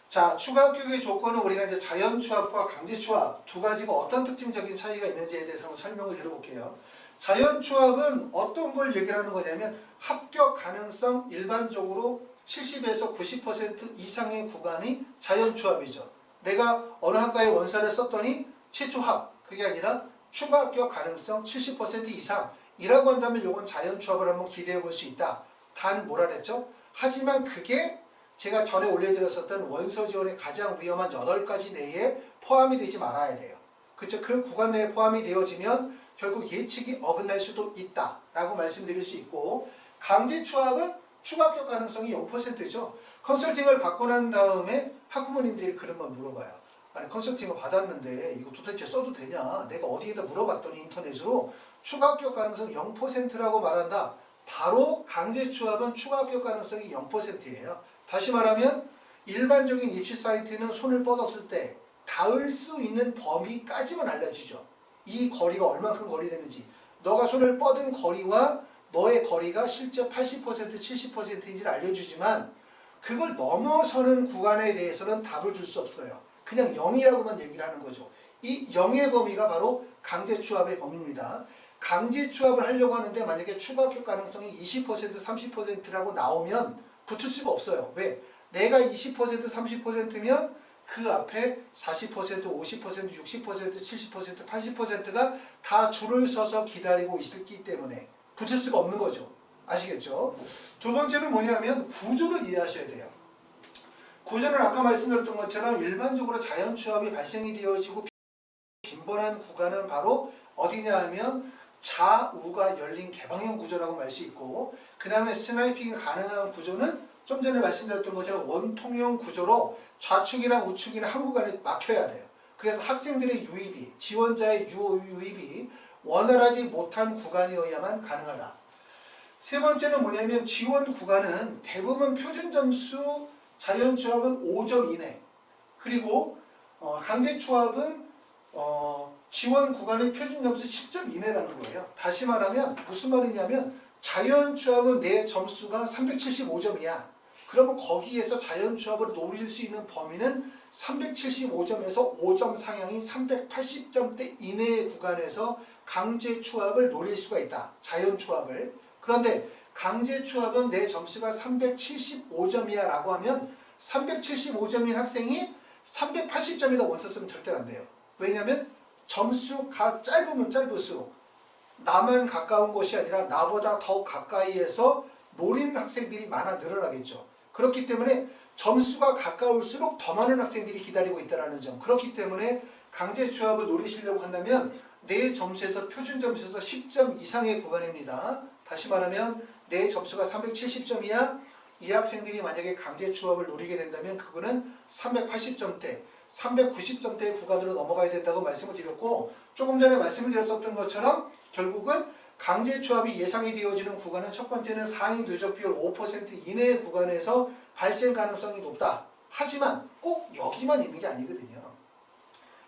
자, 추가 합격의 조건은 우리가 이제 자연 추합과 강제 추합 두 가지가 어떤 특징적인 차이가 있는지에 대해서 한번 설명을 드려볼게요. 자연 추합은 어떤 걸 얘기를 하는 거냐면 합격 가능성 일반적으로 70에서 90% 이상의 구간이 자연 추합이죠. 내가 어느 학과에 원서를 썼더니 최초 합, 그게 아니라 추가 합격 가능성 70% 이상이라고 한다면 이건 자연 추합을 한번 기대해 볼 수 있다. 단 뭐라 그랬죠? 하지만 그게 제가 전에 올려드렸었던 원서 지원의 가장 위험한 8가지 내에 포함이 되지 말아야 돼요. 그렇죠? 그 구간 내에 포함이 되어지면 결국 예측이 어긋날 수도 있다라고 말씀드릴 수 있고, 강제 추합은 추가 합격 가능성이 0%죠. 컨설팅을 받고 난 다음에 학부모님들이 그런 걸 물어봐요. 아니 컨설팅을 받았는데 이거 도대체 써도 되냐? 내가 어디에다 물어봤더니 인터넷으로 추가 합격 가능성 0%라고 말한다. 바로 강제 추합은 추가 합격 가능성이 0%예요. 다시 말하면 일반적인 입시 사이트는 손을 뻗었을 때 닿을 수 있는 범위까지만 알려주죠. 이 거리가 얼만큼 거리 되는지, 너가 손을 뻗은 거리와 너의 거리가 실제 80% 70%인지를 알려주지만 그걸 넘어서는 구간에 대해서는 답을 줄 수 없어요. 그냥 0이라고만 얘기를 하는 거죠. 이 0의 범위가 바로 강제 추합의 범위입니다. 강제 추합을 하려고 하는데 만약에 추가 합격 가능성이 20% 30%라고 나오면 붙을 수가 없어요. 왜? 내가 20% 30%면 그 앞에 40% 50% 60% 70% 80%가 다 줄을 서서 기다리고 있기 때문에 붙을 수가 없는 거죠. 아시겠죠? 두 번째는 뭐냐면 구조를 이해하셔야 돼요. 구조는 아까 말씀드렸던 것처럼 일반적으로 자연 추합이 발생이 되어지고 빈번한 구간은 바로 어디냐 하면 좌우가 열린 개방형 구조라고 말 수 있고, 그 다음에 스나이핑이 가능한 구조는 좀 전에 말씀드렸던 것처럼 원통형 구조로 좌측이나 우측이나 한 구간에 막혀야 돼요. 그래서 학생들의 유입이, 지원자의 유입이 원활하지 못한 구간이어야만 가능하다. 세 번째는 뭐냐면 지원 구간은 대부분 표준 점수 자연 추합은 5점 이내, 그리고 강제 추합은 지원 구간의 표준 점수 10점 이내라는 거예요. 다시 말하면 무슨 말이냐면 자연 추합은 내 점수가 375점이야. 그러면 거기에서 자연 추합을 노릴 수 있는 범위는 375점에서 5점 상향이 380점대 이내의 구간에서 강제 추합을 노릴 수가 있다. 자연 추합을. 그런데 강제 추합은 내 점수가 375점이야 라고 하면 375점인 학생이 380점이다 원서 쓰면 절대 안 돼요. 왜냐하면 점수가 짧으면 짧을수록 나만 가까운 것이 아니라 나보다 더 가까이에서 노리는 학생들이 많아 늘어나겠죠. 그렇기 때문에 점수가 가까울수록 더 많은 학생들이 기다리고 있다는 점. 그렇기 때문에 강제 추합을 노리시려고 한다면 내 점수에서 표준 점수에서 10점 이상의 구간입니다. 다시 말하면 내 점수가 370점이야. 이 학생들이 만약에 강제 추합을 노리게 된다면 그거는 380점대, 390점대의 구간으로 넘어가야 된다고 말씀을 드렸고, 조금 전에 말씀을 드렸었던 것처럼 결국은 강제 추합이 예상이 되어지는 구간은 첫 번째는 상위 누적 비율 5% 이내의 구간에서 발생 가능성이 높다. 하지만 꼭 여기만 있는 게 아니거든요.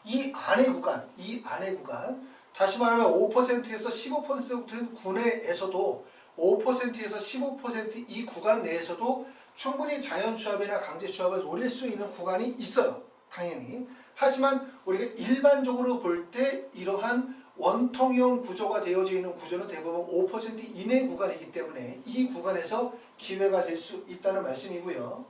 이 안의 구간, 다시 말하면 5%에서 15% 구내에서도 5%에서 15% 이 구간 내에서도 충분히 자연 추합이나 강제 추합을 노릴 수 있는 구간이 있어요. 당연히. 하지만 우리가 일반적으로 볼 때 이러한 원통형 구조가 되어져 있는 구조는 대부분 5% 이내 구간이기 때문에 이 구간에서 기회가 될 수 있다는 말씀이고요.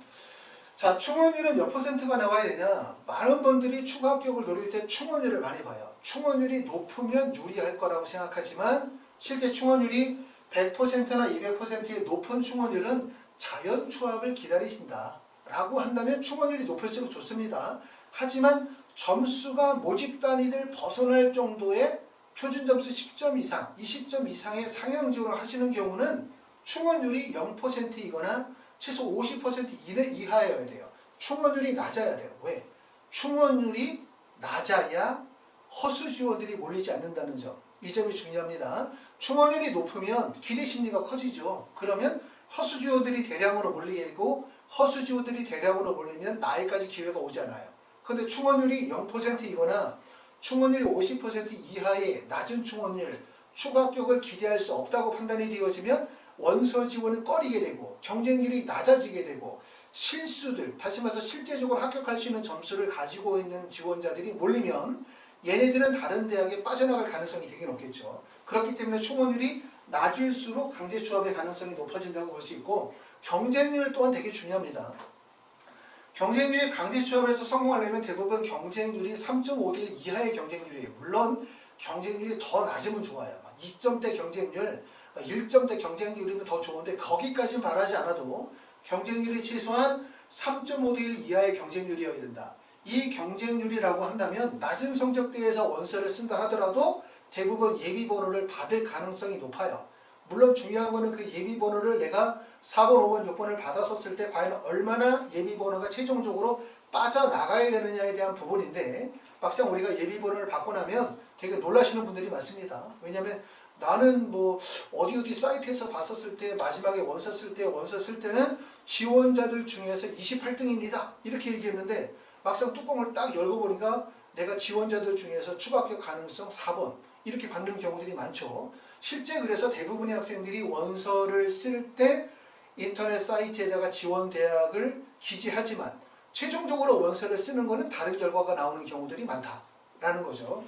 자, 충원율은 몇 %가 나와야 되냐? 많은 분들이 추가 합격을 노릴 때 충원율을 많이 봐요. 충원율이 높으면 유리할 거라고 생각하지만 실제 충원율이 100%나 200%의 높은 충원율은 자연 추합을 기다리신다 라고 한다면 충원율이 높을수록 좋습니다. 하지만 점수가 모집 단위를 벗어날 정도의 표준 점수 10점 이상, 20점 이상의 상향 지원을 하시는 경우는 충원율이 0%이거나 최소 50% 이하여야 돼요. 충원율이 낮아야 돼요. 왜? 충원율이 낮아야 허수 지원들이 몰리지 않는다는 점. 이 점이 중요합니다. 충원율이 높으면 기대 심리가 커지죠. 그러면 허수 지원들이 대량으로 몰리고 허수 지원들이 대량으로 몰리면 나에까지 기회가 오지 않아요. 그런데 충원율이 0%이거나 충원율이 50% 이하의 낮은 충원율, 추가 합격을 기대할 수 없다고 판단이 되어지면 원서 지원을 꺼리게 되고 경쟁률이 낮아지게 되고 실수들, 다시 말해서 실제적으로 합격할 수 있는 점수를 가지고 있는 지원자들이 몰리면 얘네들은 다른 대학에 빠져나갈 가능성이 되게 높겠죠. 그렇기 때문에 충원율이 낮을수록 강제 취업의 가능성이 높아진다고 볼 수 있고 경쟁률 또한 되게 중요합니다. 경쟁률이 강제 취업에서 성공하려면 대부분 경쟁률이 3.5대 1 이하의 경쟁률이에요. 물론 경쟁률이 더 낮으면 좋아요. 2점대 경쟁률, 1점대 경쟁률이면 더 좋은데 거기까지 바라지 않아도 경쟁률이 최소한 3.5대 1 이하의 경쟁률이어야 된다. 이 경쟁률이라고 한다면 낮은 성적대에서 원서를 쓴다 하더라도 대부분 예비번호를 받을 가능성이 높아요. 물론 중요한 거는 그 예비번호를 내가 4번, 5번, 6번을 받았었을 때 과연 얼마나 예비번호가 최종적으로 빠져나가야 되느냐에 대한 부분인데 막상 우리가 예비번호를 받고 나면 되게 놀라시는 분들이 많습니다. 왜냐하면 나는 뭐 어디 사이트에서 봤었을 때 마지막에 원서 쓸 때는 지원자들 중에서 28등입니다. 이렇게 얘기했는데 막상 뚜껑을 딱 열고 보니까 내가 지원자들 중에서 추가 합격 가능성 4번 이렇게 받는 경우들이 많죠. 실제 그래서 대부분의 학생들이 원서를 쓸 때 인터넷 사이트에다가 지원 대학을 기재하지만 최종적으로 원서를 쓰는 것은 다른 결과가 나오는 경우들이 많다라는 거죠.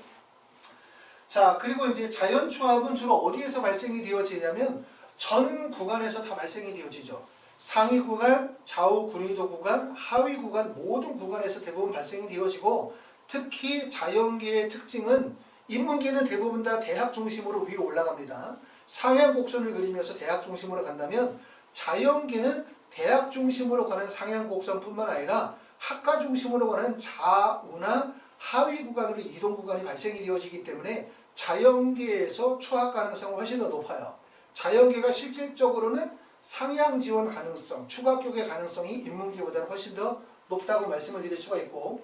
자, 그리고 이제 자연 추합은 주로 어디에서 발생이 되어지냐면 전 구간에서 다 발생이 되어지죠. 상위 구간, 좌우 군위도 구간, 하위 구간 모든 구간에서 대부분 발생이 되어지고 특히 자연계의 특징은 인문계는 대부분 다 대학 중심으로 위로 올라갑니다. 상향 곡선을 그리면서 대학 중심으로 간다면 자연계는 대학 중심으로 가는 상향 곡선뿐만 아니라 학과 중심으로 가는 좌우나 하위 구간으로 이동 구간이 발생이 되어지기 때문에 자연계에서 추합 가능성은 훨씬 더 높아요. 자연계가 실질적으로는 상향 지원 가능성, 추가 합격의 가능성이 인문계보다는 훨씬 더 높다고 말씀을 드릴 수가 있고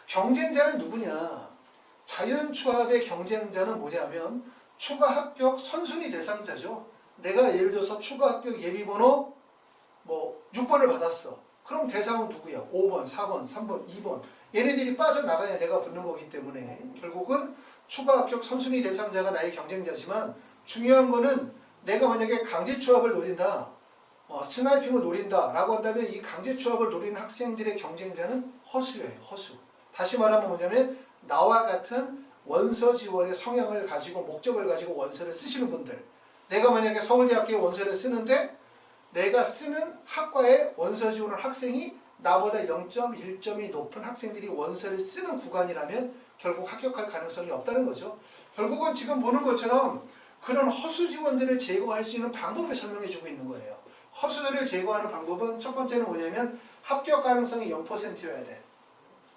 경쟁자는 누구냐? 자연 추합의 경쟁자는 뭐냐면 추가 합격 선순위 대상자죠. 내가 예를 들어서 추가 합격 예비번호 6번을 받았어. 그럼 대상은 누구야? 5번, 4번, 3번, 2번. 얘네들이 빠져나가야 내가 붙는 거기 때문에 결국은 추가 합격 선순위 대상자가 나의 경쟁자지만 중요한 거는 내가 만약에 강제 추합을 노린다, 스나이핑을 노린다라고 한다면 이 강제 추합을 노리는 학생들의 경쟁자는 허수예요. 허수. 다시 말하면 뭐냐면 나와 같은 원서 지원의 성향을 가지고 목적을 가지고 원서를 쓰시는 분들, 내가 만약에 서울대학교에 원서를 쓰는데 내가 쓰는 학과의 원서 지원을 학생이 나보다 0.1점이 높은 학생들이 원서를 쓰는 구간이라면 결국 합격할 가능성이 없다는 거죠. 결국은 지금 보는 것처럼 그런 허수 지원들을 제거할 수 있는 방법을 설명해 주고 있는 거예요. 허수들을 제거하는 방법은 첫 번째는 뭐냐면 합격 가능성이 0%여야 돼.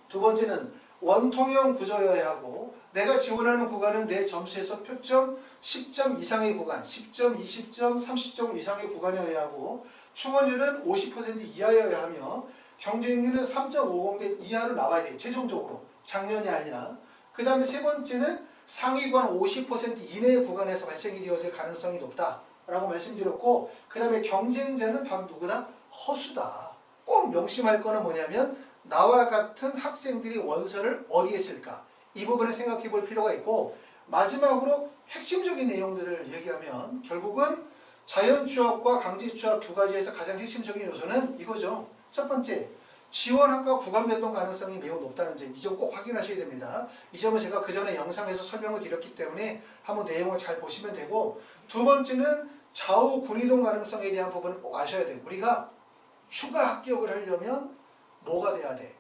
두 번째는 원통형 구조여야 하고 내가 지원하는 구간은 내 점수에서 표점 10점 이상의 구간, 10점, 20점, 30점 이상의 구간이어야 하고 충원율은 50% 이하여야 하며 경쟁률은 3.50대 이하로 나와야 돼. 최종적으로. 작년이 아니라. 그 다음에 세 번째는 상위 구간 50% 이내의 구간에서 발생이 되어질 가능성이 높다라고 말씀드렸고 그 다음에 경쟁자는 단 누구다? 허수다. 꼭 명심할 거는 뭐냐면 나와 같은 학생들이 원서를 어디에 쓸까? 이 부분을 생각해 볼 필요가 있고 마지막으로 핵심적인 내용들을 얘기하면 결국은 자연 취업과 강제 취업 두 가지에서 가장 핵심적인 요소는 이거죠. 첫 번째, 지원학과 구간 변동 가능성이 매우 높다는 점, 이 점 꼭 확인하셔야 됩니다. 이 점은 제가 그 전에 영상에서 설명을 드렸기 때문에 한번 내용을 잘 보시면 되고 두 번째는 좌우 군이동 가능성에 대한 부분을 꼭 아셔야 돼요. 우리가 추가 합격을 하려면 뭐가 돼야 돼?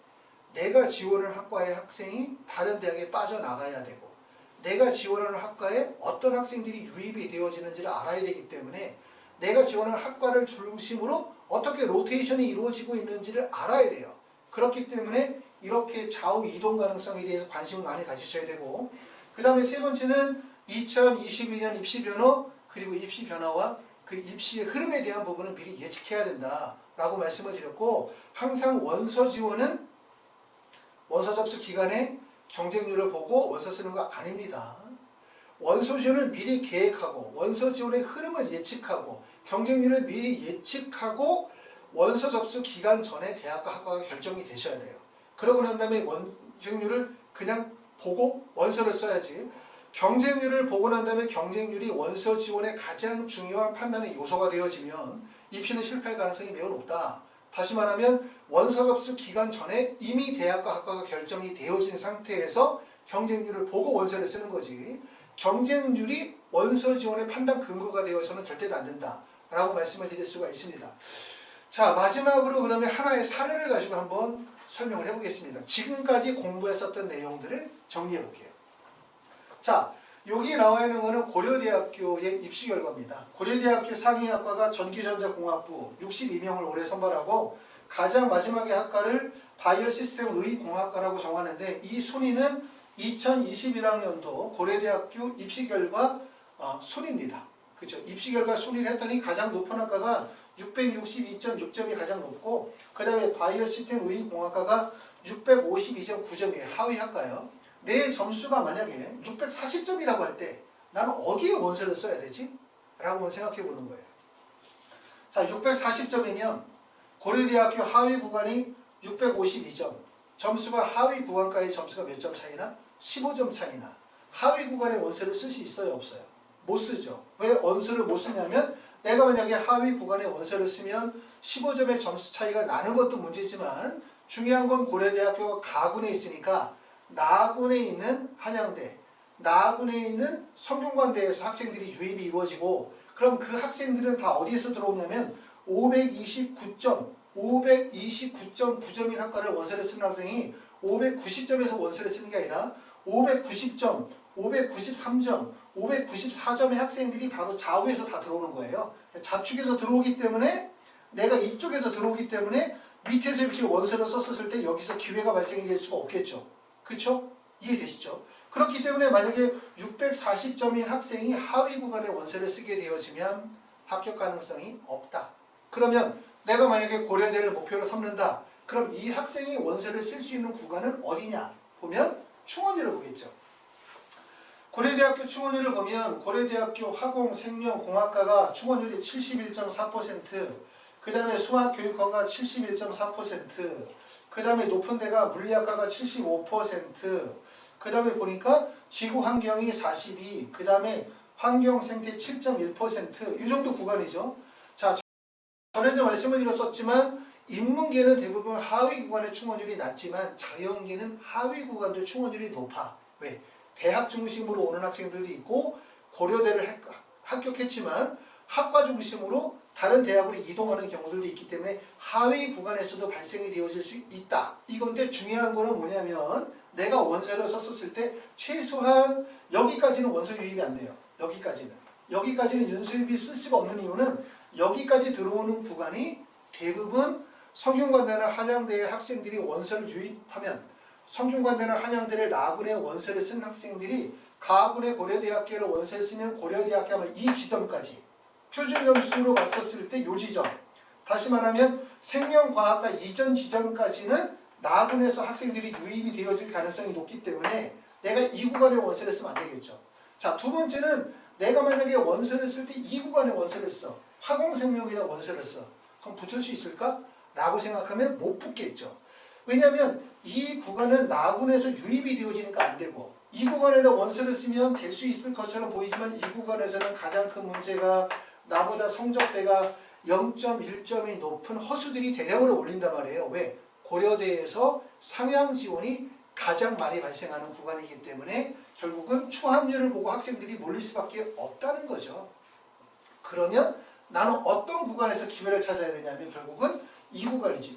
내가 지원하는 학과의 학생이 다른 대학에 빠져나가야 되고 내가 지원하는 학과에 어떤 학생들이 유입이 되어지는지를 알아야 되기 때문에 내가 지원하는 학과를 중심으로 어떻게 로테이션이 이루어지고 있는지를 알아야 돼요. 그렇기 때문에 이렇게 좌우 이동 가능성에 대해서 관심을 많이 가지셔야 되고 그 다음에 세 번째는 2022년 입시 변호 그리고 입시 변화와 그 입시의 흐름에 대한 부분을 미리 예측해야 된다라고 말씀을 드렸고 항상 원서 지원은 원서 접수 기간에 경쟁률을 보고 원서 쓰는 거 아닙니다. 원서 지원을 미리 계획하고 원서 지원의 흐름을 예측하고 경쟁률을 미리 예측하고 원서 접수 기간 전에 대학과 학과가 결정이 되셔야 돼요. 그러고 난 다음에 경쟁률을 그냥 보고 원서를 써야지. 경쟁률을 보고 난 다음에 경쟁률이 원서 지원의 가장 중요한 판단의 요소가 되어지면 입시는 실패할 가능성이 매우 높다. 다시 말하면 원서 접수 기간 전에 이미 대학과 학과가 결정이 되어진 상태에서 경쟁률을 보고 원서를 쓰는 거지. 경쟁률이 원서 지원의 판단 근거가 되어서는 절대로 안 된다 라고 말씀을 드릴 수가 있습니다. 자, 마지막으로 그러면 하나의 사례를 가지고 한번 설명을 해보겠습니다. 지금까지 공부했었던 내용들을 정리해 볼게요. 자, 여기 나와 있는 거는 고려대학교의 입시 결과입니다. 고려대학교 상위학과가 전기전자공학부 62명을 올해 선발하고 가장 마지막에 학과를 바이오시스템의공학과라고 정하는데 이 순위는 2021학년도 고려대학교 입시 결과 순위입니다. 그렇죠? 입시 결과 순위를 했더니 가장 높은 학과가 662.6점이 가장 높고 그 다음에 바이오시스템의공학과가 652.9점이 하위 학과예요. 내 점수가 만약에 640점이라고 할 때 나는 어디에 원서를 써야 되지? 라고 생각해 보는 거예요. 자, 640점이면 고려대학교 하위 구간이 652점, 점수가 하위 구간과의 점수가 몇 점 차이나? 15점 차이나. 하위 구간에 원서를 쓸 수 있어요? 없어요? 못 쓰죠. 왜 원서를 못 쓰냐면 내가 만약에 하위 구간에 원서를 쓰면 15점의 점수 차이가 나는 것도 문제지만 중요한 건 고려대학교가 가군에 있으니까 나군에 있는 한양대, 나군에 있는 성균관대에서 학생들이 유입이 이루어지고 그럼 그 학생들은 다 어디에서 들어오냐면 529.9점인 학과를 원서를 쓰는 학생이 590점에서 원서를 쓰는 게 아니라 590점, 593점, 594점의 학생들이 바로 좌우에서 다 들어오는 거예요. 좌측에서 들어오기 때문에 내가 이쪽에서 들어오기 때문에 밑에서 이렇게 원서를 썼을 때 여기서 기회가 발생이 될 수가 없겠죠. 그렇죠? 이해되시죠? 그렇기 때문에 만약에 640점인 학생이 하위 구간에 원서를 쓰게 되어지면 합격 가능성이 없다. 그러면 내가 만약에 고려대를 목표로 삼는다. 그럼 이 학생이 원서를 쓸 수 있는 구간은 어디냐? 보면 충원율을 보겠죠. 고려대학교 충원율을 보면 고려대학교 화공생명공학과가 충원율이 71.4%, 그 다음에 수학교육과가 71.4%, 그 다음에 높은 데가 물리학과가 75%, 그 다음에 보니까 지구환경이 42, 그 다음에 환경생태 7.1%, 이 정도 구간이죠. 자, 전에도 말씀을 드렸었지만 인문계는 대부분 하위 구간의 충원율이 낮지만 자연계는 하위 구간도 충원율이 높아. 왜? 대학 중심으로 오는 학생들도 있고 고려대를 합격했지만 학과 중심으로 다른 대학으로 이동하는 경우들도 있기 때문에 하위 구간에서도 발생이 되어질 수 있다. 이건데 중요한 거는 뭐냐면 내가 원서를 썼을 때 최소한 여기까지는 원서 유입이 안 돼요. 여기까지는 원서 유입이 쓸 수가 없는 이유는 여기까지 들어오는 구간이 대부분 성균관대나 한양대의 학생들이 원서를 유입하면 성균관대나 한양대를 나군에 원서를 쓴 학생들이 가군의 고려대학교를 원서를 쓰면 고려대학교 하면 이 지점까지 표준 점수로 봤었을 때 이 지점, 다시 말하면 생명과학과 이전 지점까지는 나군에서 학생들이 유입이 되어질 가능성이 높기 때문에 내가 이 구간에 원서를 쓰면 안 되겠죠. 자, 두 번째는 내가 만약에 원서를 쓸 때 이 구간에 원서를 써. 화공생명에다 원서를 써. 그럼 붙을 수 있을까? 라고 생각하면 못 붙겠죠. 왜냐하면 이 구간은 나군에서 유입이 되어지니까 안 되고 이 구간에다 원서를 쓰면 될 수 있을 것처럼 보이지만 이 구간에서는 가장 큰 문제가 나보다 성적대가 0.1점이 높은 허수들이 대량으로 올린단 말이에요. 왜? 고려대에서 상향 지원이 가장 많이 발생하는 구간이기 때문에 결국은 추합률을 보고 학생들이 몰릴 수밖에 없다는 거죠. 그러면 나는 어떤 구간에서 기회를 찾아야 되냐면 결국은 이 구간이죠.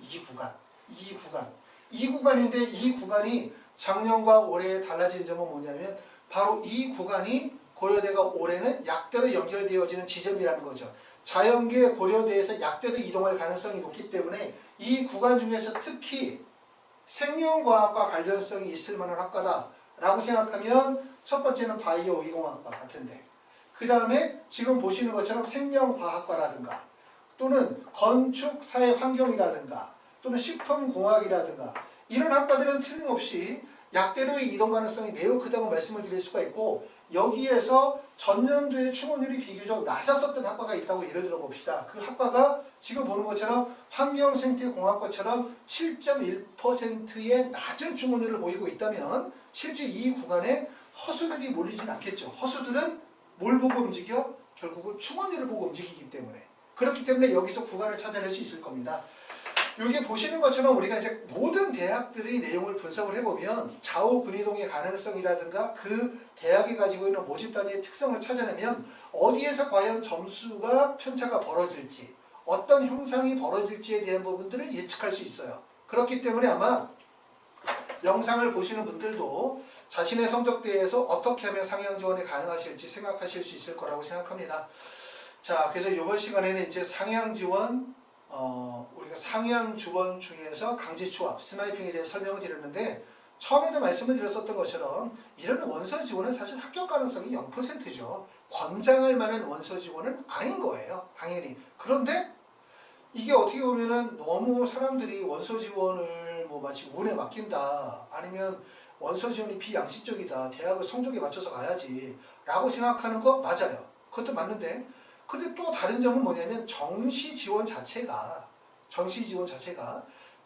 이 구간인데 이 구간이 작년과 올해 달라진 점은 뭐냐면 바로 이 구간이 고려대가 올해는 약대로 연결되어지는 지점이라는 거죠. 자연계 고려대에서 약대로 이동할 가능성이 높기 때문에 이 구간 중에서 특히 생명과학과 관련성이 있을 만한 학과다라고 생각하면 첫 번째는 바이오 의공학과 같은데 그 다음에 지금 보시는 것처럼 생명과학과라든가 또는 건축사회환경이라든가 또는 식품공학이라든가 이런 학과들은 틀림없이 약대로의 이동 가능성이 매우 크다고 말씀을 드릴 수가 있고, 여기에서 전년도에 충원율이 비교적 낮았었던 학과가 있다고 예를 들어 봅시다. 그 학과가 지금 보는 것처럼 환경생태공학과처럼 7.1%의 낮은 충원율을 보이고 있다면 실제 이 구간에 허수들이 몰리진 않겠죠. 허수들은 뭘 보고 움직여? 결국은 충원율을 보고 움직이기 때문에. 그렇기 때문에 여기서 구간을 찾아낼 수 있을 겁니다. 여기 보시는 것처럼 우리가 이제 모든 대학들의 내용을 분석을 해보면 좌우 군이동의 가능성이라든가 그 대학이 가지고 있는 모집 단위의 특성을 찾아내면 어디에서 과연 점수가 편차가 벌어질지, 어떤 형상이 벌어질지에 대한 부분들을 예측할 수 있어요. 그렇기 때문에 아마 영상을 보시는 분들도 자신의 성적대에서 어떻게 하면 상향 지원이 가능하실지 생각하실 수 있을 거라고 생각합니다. 자, 그래서 이번 시간에는 이제 상향 지원, 우리가 상향 지원 중에서 강제 추합, 스나이핑에 대해 설명을 드렸는데, 처음에도 말씀을 드렸었던 것처럼 이런 원서 지원은 사실 합격 가능성이 0%죠. 권장할 만한 원서 지원은 아닌 거예요, 당연히. 그런데 이게 어떻게 보면은 너무 사람들이 원서 지원을 뭐 마치 운에 맡긴다, 아니면 원서 지원이 비양식적이다, 대학을 성적에 맞춰서 가야지 라고 생각하는 거 맞아요. 그것도 맞는데, 근데 또 다른 점은 뭐냐면 정시 지원 자체가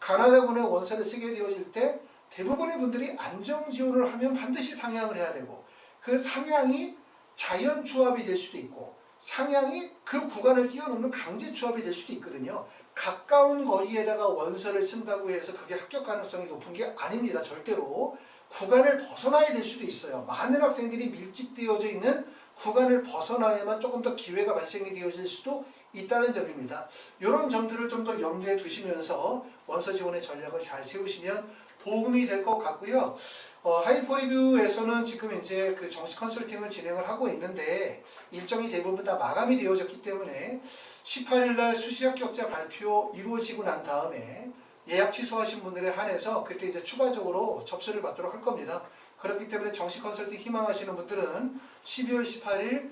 가나다군의 원서를 쓰게 되어질 때 대부분의 분들이 안정 지원을 하면 반드시 상향을 해야 되고, 그 상향이 자연 추합이 될 수도 있고, 상향이 그 구간을 뛰어넘는 강제 추합이 될 수도 있거든요. 가까운 거리에다가 원서를 쓴다고 해서 그게 합격 가능성이 높은 게 아닙니다. 절대로. 구간을 벗어나야 될 수도 있어요. 많은 학생들이 밀집되어져 있는 구간을 벗어나야만 조금 더 기회가 발생이 되어질 수도 있다는 점입니다. 이런 점들을 좀 더 염두에 두시면서 원서 지원의 전략을 잘 세우시면 도움이 될 것 같고요. 하이퍼리뷰에서는 지금 이제 그 정식 컨설팅을 진행을 하고 있는데 일정이 대부분 다 마감이 되어졌기 때문에 18일날 수시 합격자 발표 이루어지고 난 다음에 예약 취소하신 분들에 한해서 그때 이제 추가적으로 접수를 받도록 할 겁니다. 그렇기 때문에 정식 컨설팅 희망하시는 분들은 12월 18일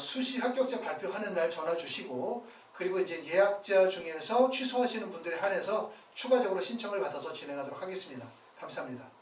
수시 합격자 발표하는 날 전화 주시고, 그리고 이제 예약자 중에서 취소하시는 분들에 한해서 추가적으로 신청을 받아서 진행하도록 하겠습니다. 감사합니다.